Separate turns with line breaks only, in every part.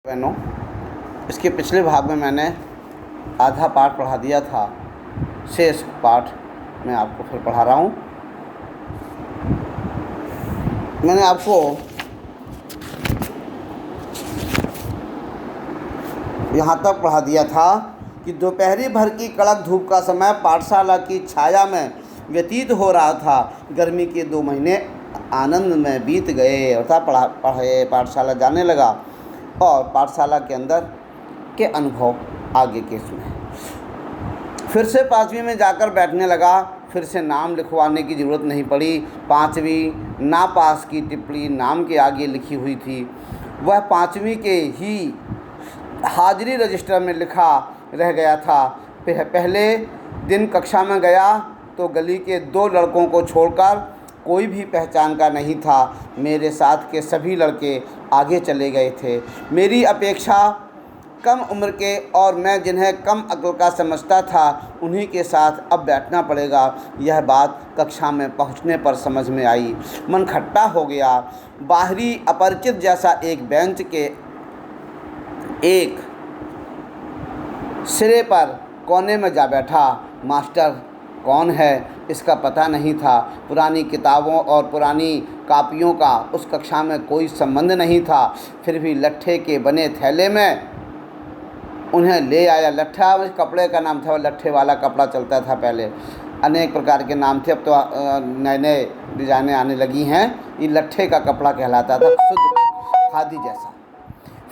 बहनों, इसके पिछले भाग में मैंने आधा पाठ पढ़ा दिया था। शेष पाठ मैं आपको फिर पढ़ा रहा हूँ। मैंने आपको यहाँ तक पढ़ा दिया था कि दोपहरी भर की कड़क धूप का समय पाठशाला की छाया में व्यतीत हो रहा था। गर्मी के 2 महीने आनंद में बीत गए। अर्थात पाठशाला जाने लगा और पाठशाला के अंदर के अनुभव आगे के सुने। फिर से 5वीं में जाकर बैठने लगा। फिर से नाम लिखवाने की ज़रूरत नहीं पड़ी। 5वीं नापास की टिप्पणी नाम के आगे लिखी हुई थी। वह 5वीं के ही हाजिरी रजिस्टर में लिखा रह गया था। पहले दिन कक्षा में गया तो गली के 2 लड़कों को छोड़कर कोई भी पहचान का नहीं था। मेरे साथ के सभी लड़के आगे चले गए थे। मेरी अपेक्षा कम उम्र के और मैं जिन्हें कम अक्ल का समझता था उन्हीं के साथ अब बैठना पड़ेगा। यह बात कक्षा में पहुंचने पर समझ में आई। मन खट्टा हो गया। बाहरी अपरिचित जैसा एक बेंच के एक सिरे पर कोने में जा बैठा। मास्टर कौन है इसका पता नहीं था। पुरानी किताबों और पुरानी कापियों का उस कक्षा में कोई संबंध नहीं था। फिर भी लट्ठे के बने थैले में उन्हें ले आया। लट्ठा उस कपड़े का नाम था। लट्ठे वाला कपड़ा चलता था पहले। अनेक प्रकार के नाम थे, अब तो नए नए डिज़ाइनें आने लगी हैं। ये लट्ठे का कपड़ा कहलाता था, शुद्ध खादी जैसा।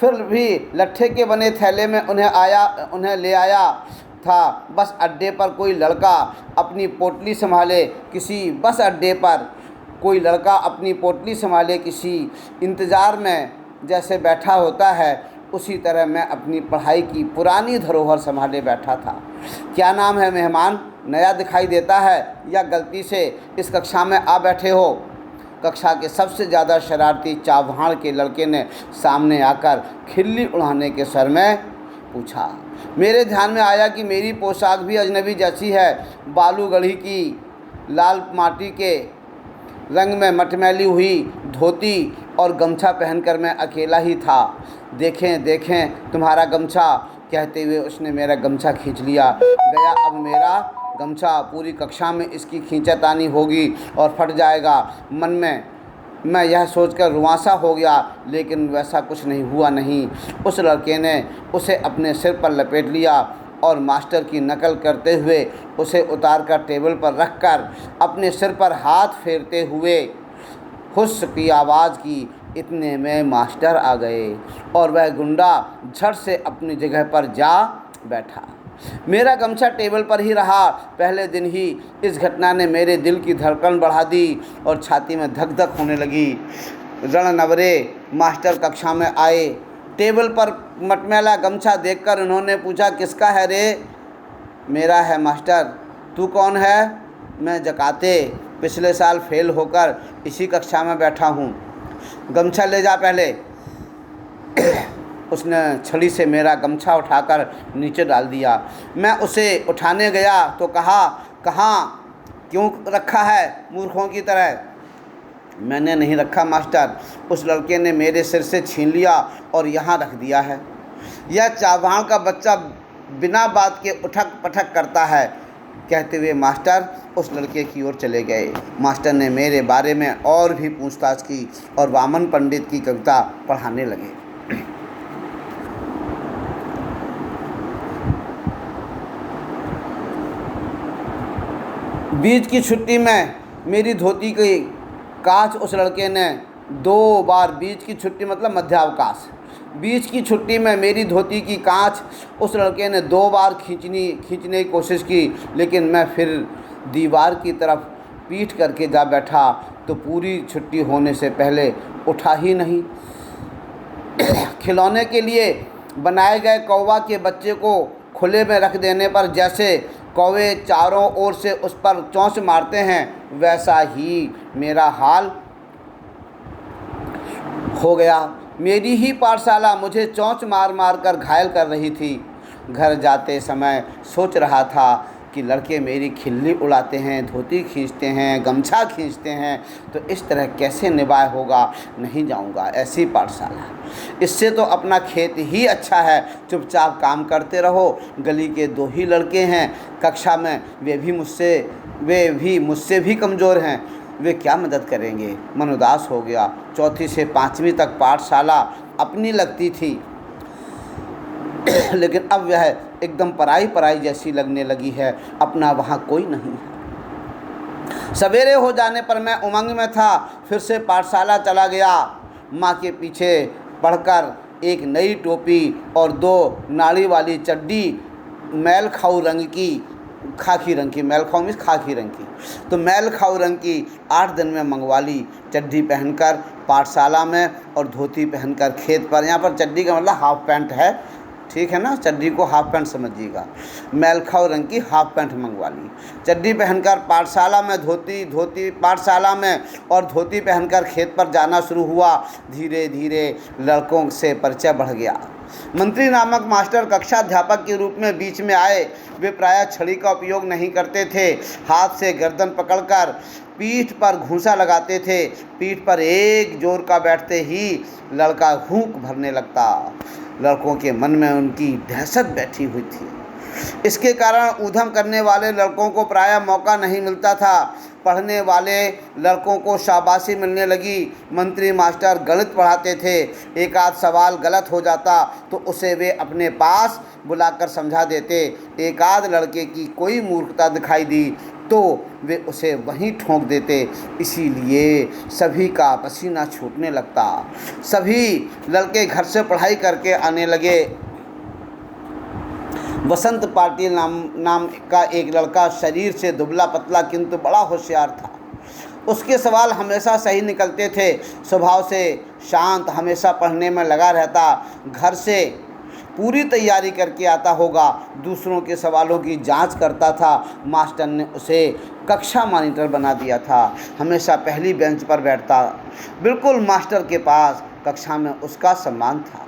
फिर भी लट्ठे के बने थैले में उन्हें ले आया था। बस अड्डे पर कोई लड़का अपनी पोटली संभाले किसी इंतज़ार में जैसे बैठा होता है, उसी तरह मैं अपनी पढ़ाई की पुरानी धरोहर संभाले बैठा था। क्या नाम है मेहमान? नया दिखाई देता है या गलती से इस कक्षा में आ बैठे हो? कक्षा के सबसे ज़्यादा शरारती चाव्हाण के लड़के ने सामने आकर खिल्ली उड़ाने के स्वर में पूछा। मेरे ध्यान में आया कि मेरी पोशाक भी अजनबी जैसी है। बालू गढ़ी की लाल माटी के रंग में मटमैली हुई धोती और गमछा पहनकर मैं अकेला ही था। देखें तुम्हारा गमछा, कहते हुए उसने मेरा गमछा खींच लिया। गया अब मेरा गमछा। पूरी कक्षा में इसकी खींचातानी होगी और फट जाएगा। मन में मैं यह सोचकर रुआंसा हो गया, लेकिन वैसा कुछ नहीं हुआ। उस लड़के ने उसे अपने सिर पर लपेट लिया और मास्टर की नकल करते हुए उसे उतारकर टेबल पर रखकर अपने सिर पर हाथ फेरते हुए हुस्स की आवाज़ की। इतने में मास्टर आ गए और वह गुंडा झट से अपनी जगह पर जा बैठा। मेरा गमछा टेबल पर ही रहा। पहले दिन ही इस घटना ने मेरे दिल की धड़कन बढ़ा दी और छाती में धक धक होने लगी। रणनवरे मास्टर कक्षा में आए। टेबल पर मटमैला गमछा देखकर उन्होंने पूछा, किसका है रे? मेरा है मास्टर। तू कौन है? मैं जकाते, पिछले साल फेल होकर इसी कक्षा में बैठा हूँ। गमछा ले जा पहले। उसने छड़ी से मेरा गमछा उठाकर नीचे डाल दिया। मैं उसे उठाने गया तो कहा, कहाँ क्यों रखा है मूर्खों की तरह? मैंने नहीं रखा मास्टर, उस लड़के ने मेरे सिर से छीन लिया और यहाँ रख दिया है। यह चाव्हाण का बच्चा बिना बात के उठक पटक करता है, कहते हुए मास्टर उस लड़के की ओर चले गए। मास्टर ने मेरे बारे में और भी पूछताछ की और वामन पंडित की कविता पढ़ाने लगे। बीच की छुट्टी में मेरी धोती की कांच उस लड़के ने 2 बार, बीच की छुट्टी मतलब मध्यावकाश, बीच की छुट्टी में मेरी धोती की कांच उस लड़के ने 2 बार खींचने की कोशिश की, लेकिन मैं फिर दीवार की तरफ पीठ करके जा बैठा तो पूरी छुट्टी होने से पहले उठा ही नहीं। खिलौने के लिए बनाए गए कौवा के बच्चे को खुले में रख देने पर जैसे कौवे चारों ओर से उस पर चोंच मारते हैं, वैसा ही मेरा हाल हो गया। मेरी ही पाठशाला मुझे चोंच मार मार कर घायल कर रही थी। घर जाते समय सोच रहा था कि लड़के मेरी खिल्ली उड़ाते हैं, धोती खींचते हैं, गमछा खींचते हैं, तो इस तरह कैसे निभाए होगा, नहीं जाऊंगा ऐसी पाठशाला। इससे तो अपना खेत ही अच्छा है, चुपचाप काम करते रहो। गली के 2 ही लड़के हैं कक्षा में, वे भी मुझसे भी कमज़ोर हैं, वे क्या मदद करेंगे। मन उदास हो गया। 4वीं से 5वीं तक पाठशाला अपनी लगती थी, लेकिन अब वह एकदम पराई जैसी लगने लगी है, अपना वहाँ कोई नहीं है। सवेरे हो जाने पर मैं उमंग में था, फिर से पाठशाला चला गया। माँ के पीछे पढ़कर एक नई टोपी और 2 नाड़ी वाली चड्डी मैल खाऊ रंग की, खाकी रंग की, मैल खाऊ मीन्स खाकी रंग की, तो मैल खाऊ रंग की 8 दिन में मंगवा ली। चड्डी पहनकर पाठशाला में और धोती पहनकर खेत पर। यहाँ पर चड्डी का मतलब हाफ पैंट है, ठीक है ना, चड्डी को हाफ पैंट समझिएगा। मैलखाऊ रंग की हाफ पैंट मंगवा ली। चड्डी पहनकर पाठशाला में, धोती पाठशाला में और धोती पहनकर खेत पर जाना शुरू हुआ। धीरे धीरे लड़कों से परिचय बढ़ गया। मंत्री नामक मास्टर कक्षाध्यापक के रूप में बीच में आए। वे प्रायः छड़ी का उपयोग नहीं करते थे, हाथ से गर्दन पकड़कर पीठ पर घूंसा लगाते थे। पीठ पर एक जोर का बैठते ही लड़का हूंक भरने लगता। लड़कों के मन में उनकी दहशत बैठी हुई थी। इसके कारण ऊधम करने वाले लड़कों को प्रायः मौका नहीं मिलता था। पढ़ने वाले लड़कों को शाबाशी मिलने लगी। मंत्री मास्टर गणित पढ़ाते थे, एक आध सवाल गलत हो जाता तो उसे वे अपने पास बुलाकर समझा देते। एक आध लड़के की कोई मूर्खता दिखाई दी तो वे उसे वहीं ठोंक देते। इसीलिए सभी का पसीना छूटने लगता। सभी लड़के घर से पढ़ाई करके आने लगे। वसंत पाटिल नाम का एक लड़का, शरीर से दुबला पतला किंतु बड़ा होशियार था। उसके सवाल हमेशा सही निकलते थे। स्वभाव से शांत, हमेशा पढ़ने में लगा रहता। घर से पूरी तैयारी करके आता होगा। दूसरों के सवालों की जांच करता था। मास्टर ने उसे कक्षा मॉनिटर बना दिया था। हमेशा पहली बेंच पर बैठता, बिल्कुल मास्टर के पास। कक्षा में उसका सम्मान था।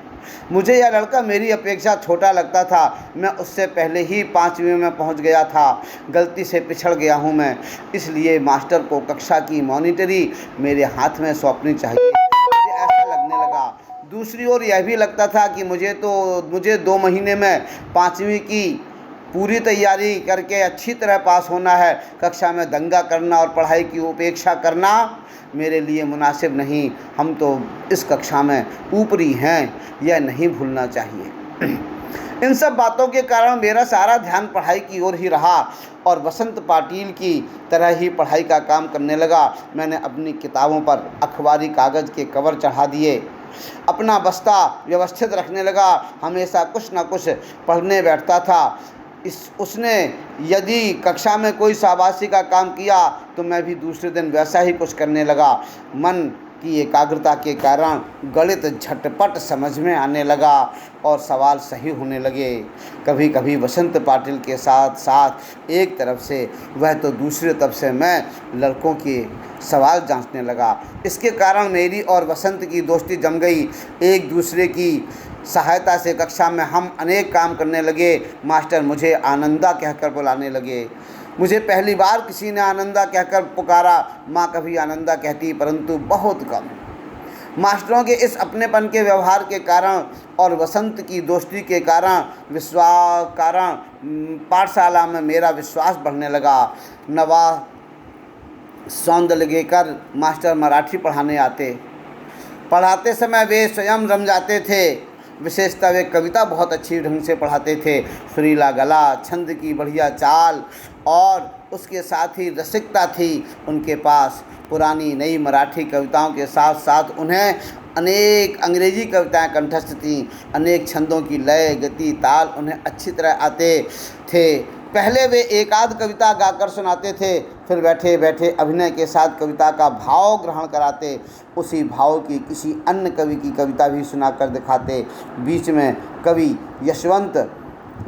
मुझे यह लड़का मेरी अपेक्षा छोटा लगता था। मैं उससे पहले ही 5वीं में पहुंच गया था। गलती से पिछड़ गया हूं मैं, इसलिए मास्टर को कक्षा की मॉनिटरी मेरे हाथ में सौंपनी चाहिए, मुझे ऐसा लगने लगा। दूसरी ओर यह भी लगता था कि मुझे 2 महीने में 5वीं की पूरी तैयारी करके अच्छी तरह पास होना है। कक्षा में दंगा करना और पढ़ाई की उपेक्षा करना मेरे लिए मुनासिब नहीं। हम तो इस कक्षा में ऊपरी हैं, यह नहीं भूलना चाहिए। इन सब बातों के कारण मेरा सारा ध्यान पढ़ाई की ओर ही रहा और वसंत पाटिल की तरह ही पढ़ाई का काम करने लगा। मैंने अपनी किताबों पर अखबारी कागज़ के कवर चढ़ा दिए। अपना बस्ता व्यवस्थित रखने लगा। हमेशा कुछ न कुछ पढ़ने बैठता था। उसने यदि कक्षा में कोई शाबाशी का काम किया तो मैं भी दूसरे दिन वैसा ही कुछ करने लगा। मन की एकाग्रता के कारण गणित झटपट समझ में आने लगा और सवाल सही होने लगे। कभी कभी वसंत पाटिल के साथ साथ एक तरफ से वह तो दूसरी तरफ से मैं लड़कों के सवाल जांचने लगा। इसके कारण मेरी और वसंत की दोस्ती जम गई। एक दूसरे की सहायता से कक्षा में हम अनेक काम करने लगे। मास्टर मुझे आनंदा कहकर बुलाने लगे। मुझे पहली बार किसी ने आनंदा कहकर पुकारा। माँ कभी आनंदा कहती, परंतु बहुत कम। मास्टरों के इस अपनेपन के व्यवहार के कारण और वसंत की दोस्ती के कारण पाठशाला में मेरा विश्वास बढ़ने लगा। नवा सौंदलगेकर मास्टर मराठी पढ़ाने आते। पढ़ाते समय वे स्वयं रम जाते थे। विशेषतः वे कविता बहुत अच्छी ढंग से पढ़ाते थे। सुरीला गला, छंद की बढ़िया चाल और उसके साथ ही रसिकता थी उनके पास। पुरानी नई मराठी कविताओं के साथ साथ उन्हें अनेक अंग्रेजी कविताएं कंठस्थ थीं। अनेक छंदों की लय, गति, ताल उन्हें अच्छी तरह आते थे। पहले वे एक आध कविता गाकर सुनाते थे, फिर बैठे बैठे अभिनय के साथ कविता का भाव ग्रहण कराते। उसी भाव की किसी अन्य कवि की कविता भी सुनाकर दिखाते। बीच में कवि यशवंत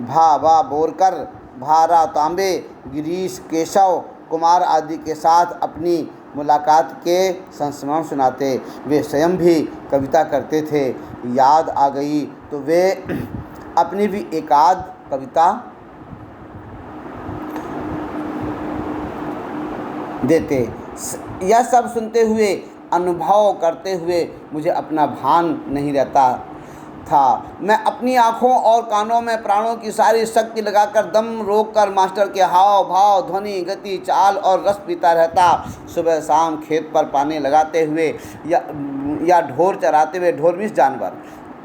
भा बोरकर, भारा तांबे, गिरीश केशव कुमार आदि के साथ अपनी मुलाकात के संस्मरण सुनाते। वे स्वयं भी कविता करते थे। याद आ गई तो वे अपनी भी एक आध कविता देते। यह सब सुनते हुए, अनुभव करते हुए मुझे अपना भान नहीं रहता था। मैं अपनी आँखों और कानों में प्राणों की सारी शक्ति लगाकर दम रोककर मास्टर के हाव भाव, ध्वनि, गति, चाल और रस पीता रहता। सुबह शाम खेत पर पानी लगाते हुए या ढोर चराते हुए, ढोर मीन्स जानवर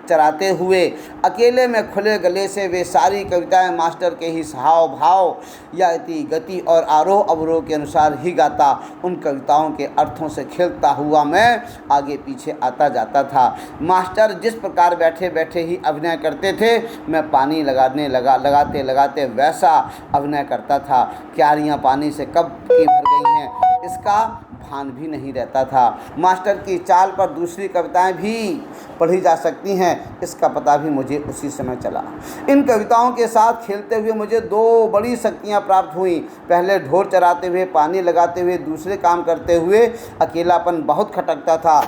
चराते हुए अकेले में खुले गले से वे सारी कविताएं मास्टर के ही हाव भाव या गति और आरोह अवरोह के अनुसार ही गाता। उन कविताओं के अर्थों से खेलता हुआ मैं आगे पीछे आता जाता था। मास्टर जिस प्रकार बैठे बैठे ही अभिनय करते थे, मैं पानी लगाते लगाते वैसा अभिनय करता था। क्यारियाँ पानी से कब की भर गई हैं, इसका भान भी नहीं रहता था। मास्टर की चाल पर दूसरी कविताएं भी पढ़ी जा सकती हैं, इसका पता भी मुझे उसी समय चला। इन कविताओं के साथ खेलते हुए मुझे दो बड़ी शक्तियां प्राप्त हुई। पहले ढोर चराते हुए, पानी लगाते हुए, दूसरे काम करते हुए अकेलापन बहुत खटकता था।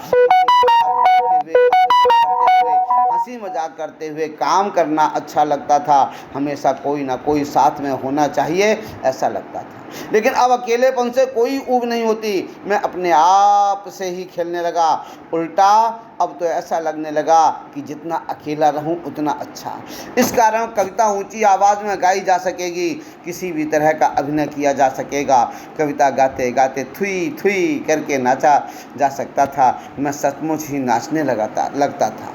हंसी मजाक करते हुए काम करना अच्छा लगता था। हमेशा कोई ना कोई साथ में होना चाहिए, ऐसा लगता था। लेकिन अब अकेलेपन से कोई ऊब नहीं होती। मैं अपने आप से ही खेलने लगा। उल्टा अब तो ऐसा लगने लगा कि जितना अकेला रहूं उतना अच्छा। इस कारण कविता ऊंची आवाज़ में गाई जा सकेगी, किसी भी तरह का अभिनय किया जा सकेगा। कविता गाते गाते थुई थुई करके नाचा जा सकता था। मैं सचमुच ही नाचने लगता था।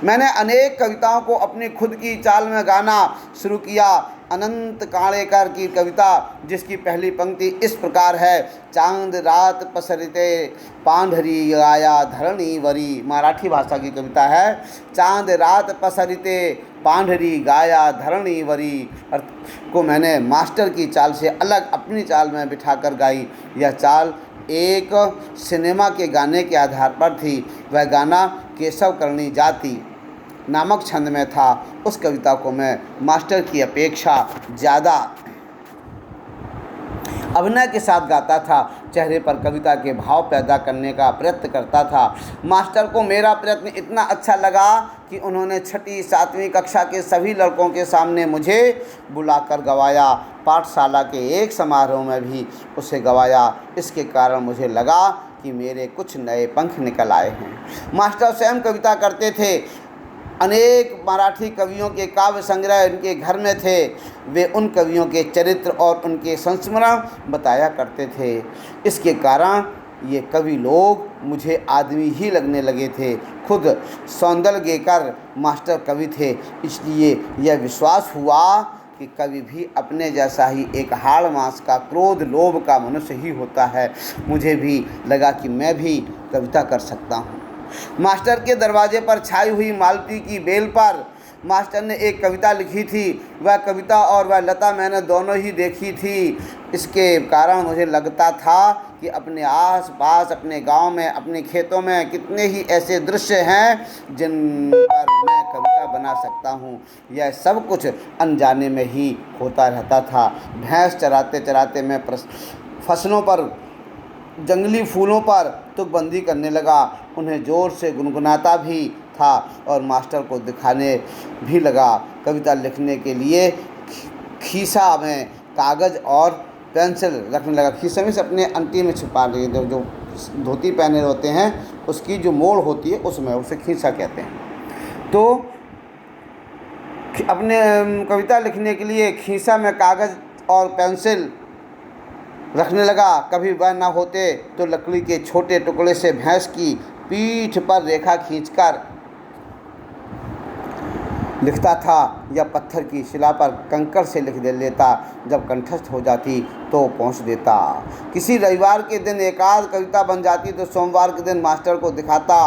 मैंने अनेक कविताओं को अपनी खुद की चाल में गाना शुरू किया। अनंत काणेकर की कविता, जिसकी पहली पंक्ति इस प्रकार है: चांद रात पसरिते पांढरी गाया धरणी वरी। मराठी भाषा की कविता है। चांद रात पसरिते पांढरी गाया धरणी वरी को मैंने मास्टर की चाल से अलग अपनी चाल में बिठाकर गाई। यह चाल एक सिनेमा के गाने के आधार पर थी। वह गाना केशव करनी जाति नामक छंद में था। उस कविता को मैं मास्टर की अपेक्षा ज़्यादा अभिनय के साथ गाता था। चेहरे पर कविता के भाव पैदा करने का प्रयत्न करता था। मास्टर को मेरा प्रयत्न इतना अच्छा लगा कि उन्होंने 6ठी 7वीं कक्षा के सभी लड़कों के सामने मुझे बुलाकर गवाया। पाठशाला के एक समारोह में भी उसे गवाया। इसके कारण मुझे लगा कि मेरे कुछ नए पंख निकल आए हैं। मास्टर स्वयं कविता करते थे। अनेक मराठी कवियों के काव्य संग्रह उनके घर में थे। वे उन कवियों के चरित्र और उनके संस्मरण बताया करते थे। इसके कारण ये कवि लोग मुझे आदमी ही लगने लगे थे। खुद सौंदर्यकर मास्टर कवि थे, इसलिए यह विश्वास हुआ कि कवि भी अपने जैसा ही एक हाड़ मांस का, क्रोध लोभ का मनुष्य ही होता है। मुझे भी लगा कि मैं भी कविता कर सकता हूँ। मास्टर के दरवाजे पर छाई हुई मालती की बेल पर मास्टर ने एक कविता लिखी थी। वह कविता और वह लता मैंने दोनों ही देखी थी। इसके कारण मुझे लगता था कि अपने आस पास, अपने गांव में, अपने खेतों में कितने ही ऐसे दृश्य हैं जिन पर मैं कविता बना सकता हूँ। यह सब कुछ अनजाने में ही होता रहता था। भैंस चराते चराते मैं फसलों पर, जंगली फूलों पर तुकबंदी करने लगा। उन्हें ज़ोर से गुनगुनाता भी था और मास्टर को दिखाने भी लगा। कविता लिखने के लिए खीसा में कागज़ और पेंसिल रखने लगा। खीसे में से अपने अंटी में छुपा लिए, जो धोती पहने होते हैं उसकी जो मोड़ होती है उसमें, उसे खीसा कहते हैं। तो अपने कविता लिखने के लिए खीसा में कागज़ और पेंसिल रखने लगा। कभी वह न होते तो लकड़ी के छोटे टुकड़े से भैंस की पीठ पर रेखा खींचकर लिखता था या पत्थर की शिला पर कंकड़ से लिख लेता। जब कंठस्थ हो जाती तो पहुँच देता। किसी रविवार के दिन एकाध कविता बन जाती तो सोमवार के दिन मास्टर को दिखाता।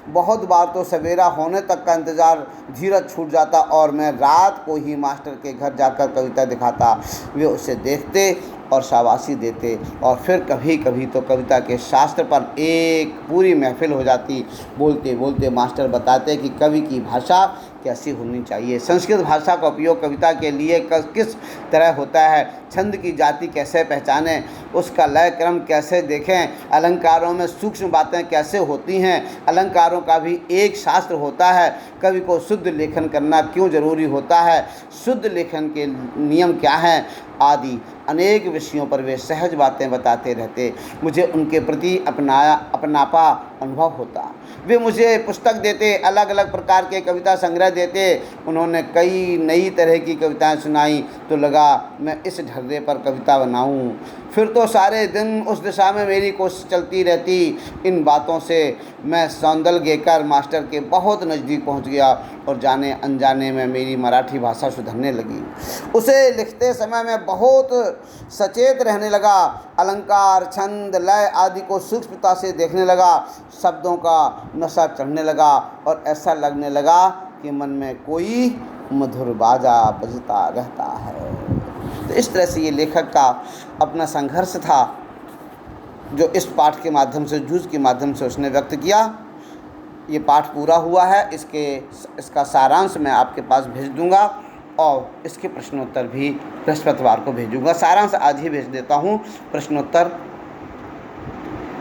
बहुत बार तो सवेरा होने तक का इंतज़ार, धीरज छूट जाता और मैं रात को ही मास्टर के घर जाकर कविता दिखाता। वे उसे देखते और शाबाशी देते। और फिर कभी कभी तो कविता के शास्त्र पर एक पूरी महफिल हो जाती। बोलते बोलते मास्टर बताते कि कवि की भाषा कैसी होनी चाहिए, संस्कृत भाषा का उपयोग कविता के लिए किस तरह होता है, छंद की जाति कैसे पहचानें, उसका लय क्रम कैसे देखें, अलंकारों में सूक्ष्म बातें कैसे होती हैं, अलंकारों का भी एक शास्त्र होता है, कवि को शुद्ध लेखन करना क्यों जरूरी होता है, शुद्ध लेखन के नियम क्या हैं आदि अनेक विषयों पर वे सहज बातें बताते रहते। मुझे उनके प्रति अपनापा अनुभव होता। वे मुझे पुस्तक देते, अलग अलग प्रकार के कविता संग्रह देते। उन्होंने कई नई तरह की कविताएं सुनाई तो लगा मैं इस ढर्रे पर कविता बनाऊं। फिर तो सारे दिन उस दिशा में मेरी कोशिश चलती रहती। इन बातों से मैं सौंदलगेकर मास्टर के बहुत नज़दीक पहुंच गया और जाने अनजाने में मेरी मराठी भाषा सुधरने लगी। उसे लिखते समय मैं बहुत सचेत रहने लगा। अलंकार, छंद, लय आदि को सूक्ष्मता से देखने लगा। शब्दों का नशा चढ़ने लगा और ऐसा लगने लगा कि मन में कोई मधुर बाजा बजता रहता है। तो इस तरह से ये लेखक का अपना संघर्ष था जो इस पाठ के माध्यम से, जूझ के माध्यम से उसने व्यक्त किया। ये पाठ पूरा हुआ है। इसका सारांश मैं आपके पास भेज दूंगा और इसके प्रश्नोत्तर भी बृहस्पतिवार को भेजूंगा। सारांश आज ही भेज देता हूँ, प्रश्नोत्तर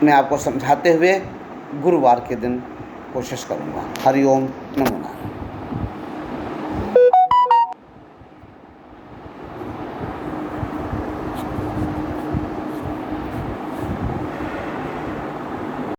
मैं आपको समझाते हुए गुरुवार के दिन कोशिश करूँगा। हरिओम, नमो नारायण।